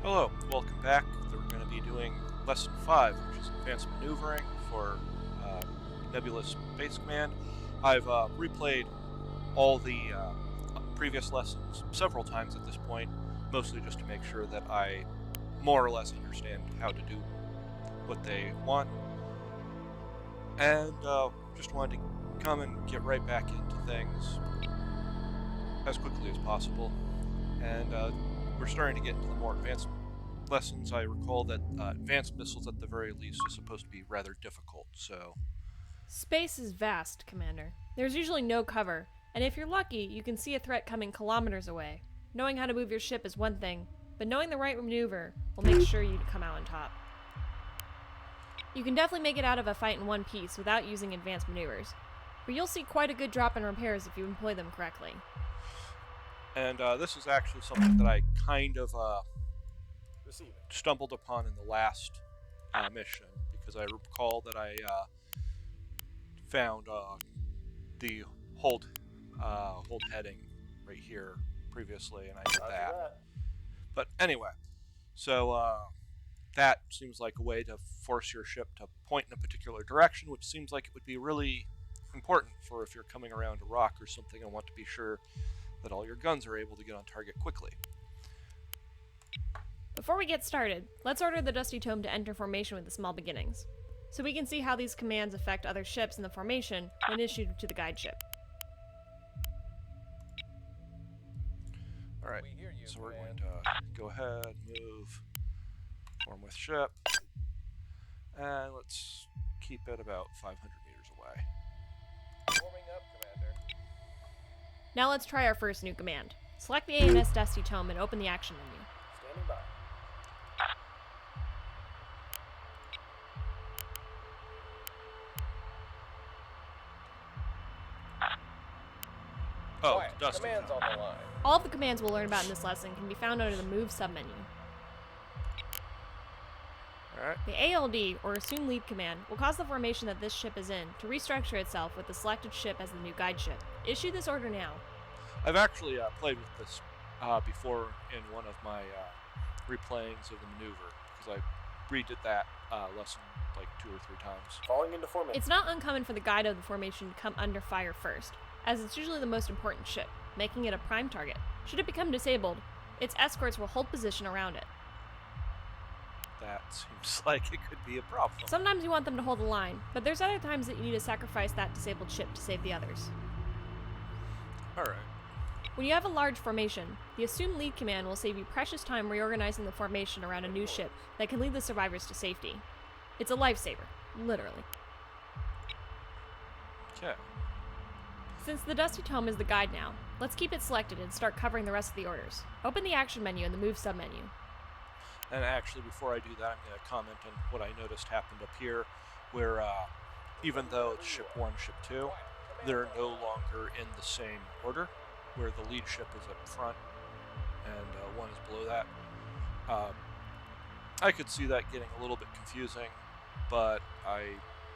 Hello, welcome back. We're going to be doing Lesson 5, which is Advanced Maneuvering for Nebulous Base Command. I've replayed all the previous lessons several times at this point, mostly just to make sure that I more or less understand how to do what they want. And just wanted to come and get right back into things as quickly as possible. And we're starting to get into the more advanced lessons. I recall that advanced missiles at the very least is supposed to be rather difficult, so... Space is vast, Commander. There's usually no cover, and if you're lucky, you can see a threat coming kilometers away. Knowing how to move your ship is one thing, but knowing the right maneuver will make sure you come out on top. You can definitely make it out of a fight in one piece without using advanced maneuvers, but you'll see quite a good drop in repairs if you employ them correctly. And this is actually something that I kind of stumbled upon in the last mission, because I recall that I found the hold heading right here previously, and I did that. But anyway, so that seems like a way to force your ship to point in a particular direction, which seems like it would be really important for if you're coming around a rock or something and want to be sure that all your guns are able to get on target quickly. Before we get started, let's order the Dusty Tome to enter formation with the small beginnings, so we can see how these commands affect other ships in the formation when issued to the guide ship. Alright, so we're going to go ahead, move, form with ship, and let's keep it about 500 meters away. Forming up, Commander. Now let's try our first new command. Select the AMS Dusty Tome and open the action menu. Standing by. Oh, Quiet. Dusty Commands Tome. on the line. All of the commands we'll learn about in this lesson can be found under the Move submenu. Alright, The ALD, or Assume Lead command, will cause the formation that this ship is in to restructure itself with the selected ship as the new guide ship. Issue this order now. I've actually played with this before in one of my replayings of the maneuver, because I redid that lesson like 2 or 3 times. Falling into formation. It's not uncommon for the guide of the formation to come under fire first, as it's usually the most important ship, making it a prime target. Should it become disabled, its escorts will hold position around it. That seems like it could be a problem. Sometimes you want them to hold the line, but there's other times that you need to sacrifice that disabled ship to save the others. Alright. When you have a large formation, the Assume Lead command will save you precious time reorganizing the formation around a new ship that can lead the survivors to safety. It's a lifesaver, literally. Okay. Since the Dusty Tome is the guide now, let's keep it selected and start covering the rest of the orders. Open the action menu and the Move submenu. And actually, before I do that, I'm going to comment on what I noticed happened up here, where even though it's ship 1, ship 2, they're no longer in the same order, where the lead ship is up front and 1 is below that. I could see that getting a little bit confusing, but I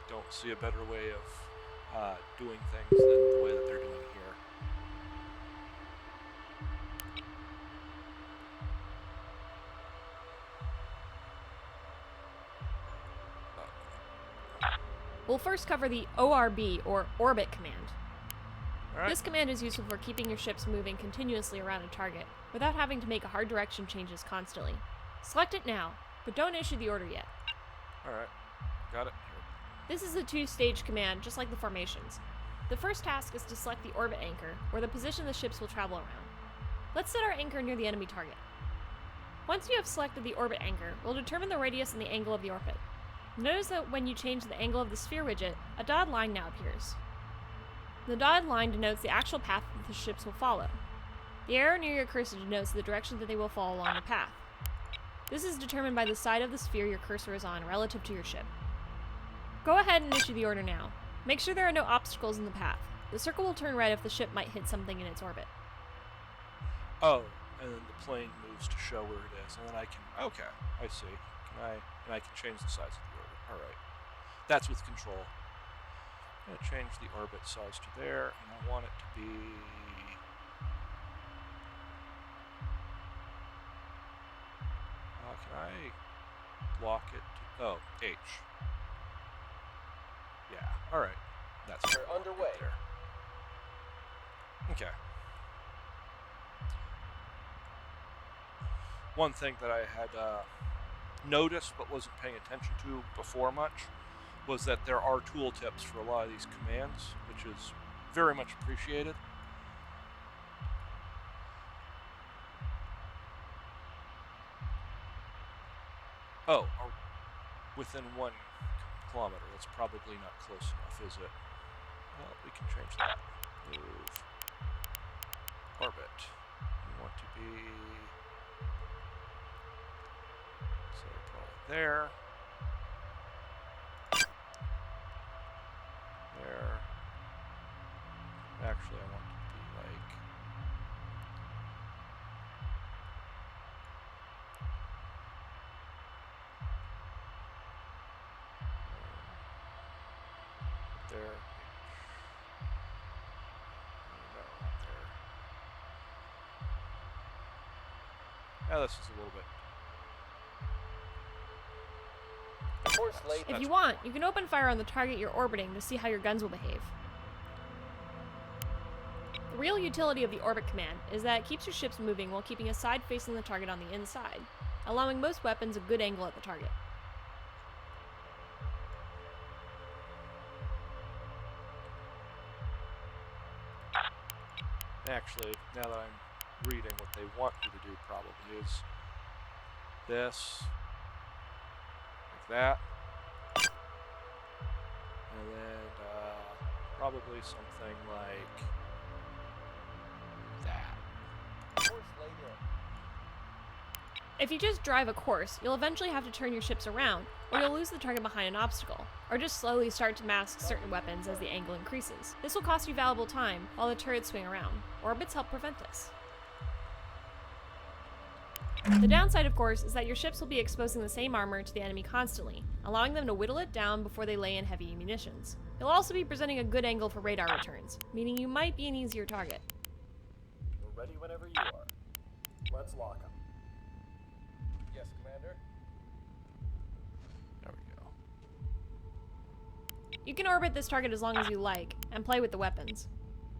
don't see a better way of doing things than the way that they're doing here. We'll first cover the ORB, or Orbit command. Alright. This command is useful for keeping your ships moving continuously around a target, without having to make hard direction changes constantly. Select it now, but don't issue the order yet. Alright, got it. This is a 2-stage command, just like the formations. The first task is to select the orbit anchor, or the position the ships will travel around. Let's set our anchor near the enemy target. Once you have selected the orbit anchor, we'll determine the radius and the angle of the orbit. Notice that when you change the angle of the sphere widget, a dotted line now appears. The dotted line denotes the actual path that the ships will follow. The arrow near your cursor denotes the direction that they will follow along the path. This is determined by the side of the sphere your cursor is on relative to your ship. Go ahead and issue the order now. Make sure there are no obstacles in the path. The circle will turn red if the ship might hit something in its orbit. Oh, and then the plane moves to show where it is, and then I can... Okay, I see. And I can change the size of the orbit. Alright. That's with control. I'm going to change the orbit size to there, and I want it to be... I lock it to... Oh, H. Yeah, alright. That's We're underway. right there. Okay. One thing that I had noticed but wasn't paying attention to before much was that there are tooltips for a lot of these commands, which is very much appreciated. Oh, within 1 kilometer. That's probably not close enough, is it? Well, we can change that. Move. Orbit. We want to be... So probably there. There. Actually, I want it to be like... there. No, not there. Yeah, this is a little bit... Course laid. If you want, you can open fire on the target you're orbiting to see how your guns will behave. The real utility of the orbit command is that it keeps your ships moving while keeping a side facing the target on the inside, allowing most weapons a good angle at the target. Actually, now that I'm reading, what they want me to do probably is this, like that, and then probably something like that. Course laid in. If you just drive a course, you'll eventually have to turn your ships around, or you'll lose the target behind an obstacle, or just slowly start to mask certain weapons as the angle increases. This will cost you valuable time while the turrets swing around. Orbits help prevent this. The downside, of course, is that your ships will be exposing the same armor to the enemy constantly, allowing them to whittle it down before they lay in heavy munitions. You'll also be presenting a good angle for radar returns, meaning you might be an easier target. We're ready whenever you are. Let's lock them. Yes, Commander. There we go. You can orbit this target as long as you like, and play with the weapons.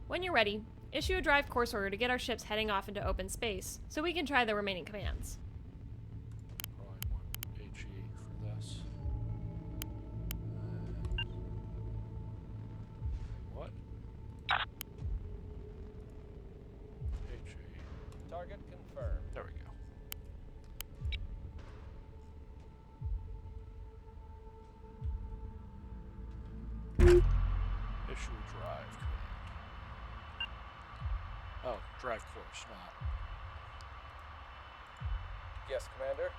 When you're ready, issue a drive course order to get our ships heading off into open space, so we can try the remaining commands. Probably want HE for this. What? HE. Target confirmed. There we go. Issue drive command. Oh, drive course, not. Yes, Commander.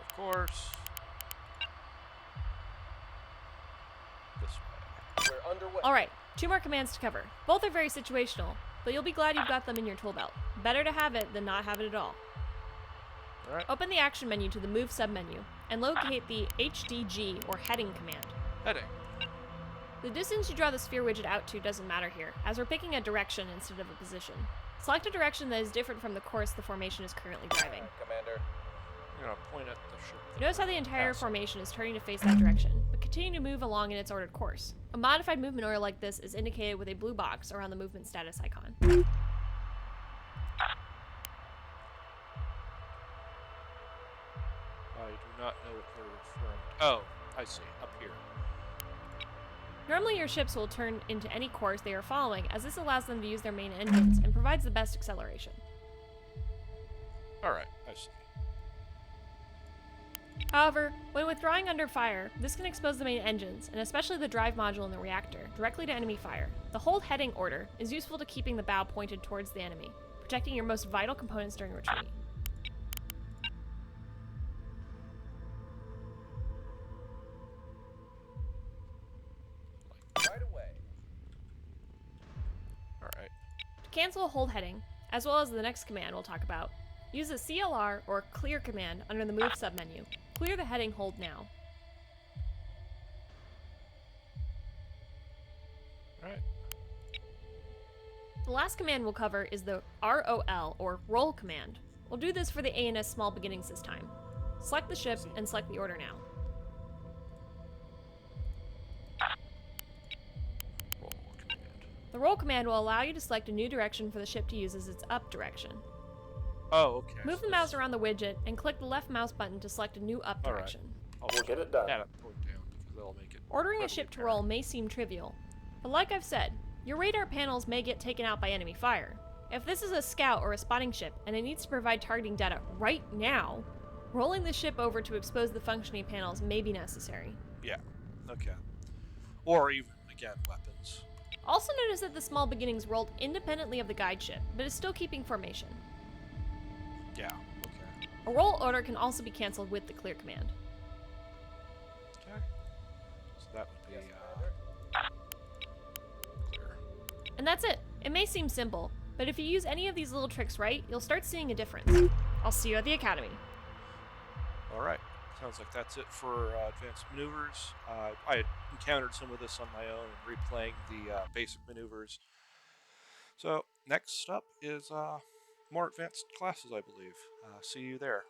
Of course. This way. We're underway. Alright, 2 more commands to cover. Both are very situational, but you'll be glad you've got them in your tool belt. Better to have it than not have it at all. Alright. Open the action menu to the move submenu, and locate the HDG or heading command. Heading. The distance you draw the sphere widget out to doesn't matter here, as we're picking a direction instead of a position. Select a direction that is different from the course the formation is currently driving. Commander. I'm gonna point at the ship. Notice how the entire formation is turning to face that direction, but continue to move along in its ordered course. A modified movement order like this is indicated with a blue box around the movement status icon. I do not know what they're referring to. Oh, I see. Up here. Normally your ships will turn into any course they are following, as this allows them to use their main engines and provides the best acceleration. Alright, I see. However, when withdrawing under fire, this can expose the main engines, and especially the drive module in the reactor, directly to enemy fire. The hold heading order is useful to keeping the bow pointed towards the enemy, protecting your most vital components during retreat. Right away. Alright. To cancel a hold heading, as well as the next command we'll talk about, use the CLR or clear command under the move submenu. Clear the heading hold now. Alright. The last command we'll cover is the ROL or roll command. We'll do this for the ANS small beginnings this time. Select the ship and select the order now. Roll command. The roll command will allow you to select a new direction for the ship to use as its up direction. Oh, okay. Move the mouse around the widget and click the left mouse button to select a new up All right. direction. We'll get it done. Yeah, going down because that'll make it. Ordering a readily ship to apparent. roll may seem trivial, but like I've said, your radar panels may get taken out by enemy fire. If this is a scout or a spotting ship and it needs to provide targeting data right now, rolling the ship over to expose the functioning panels may be necessary. Yeah. Okay. Or even again weapons. Also notice that the small beginnings rolled independently of the guide ship, but is still keeping formation. Yeah. Okay. A roll order can also be cancelled with the clear command. Okay. So that would be clear. And that's it. It may seem simple, but if you use any of these little tricks right, you'll start seeing a difference. I'll see you at the academy. All right. Sounds like that's it for advanced maneuvers. I had encountered some of this on my own and replaying the basic maneuvers. So next up is more advanced classes, I believe. See you there.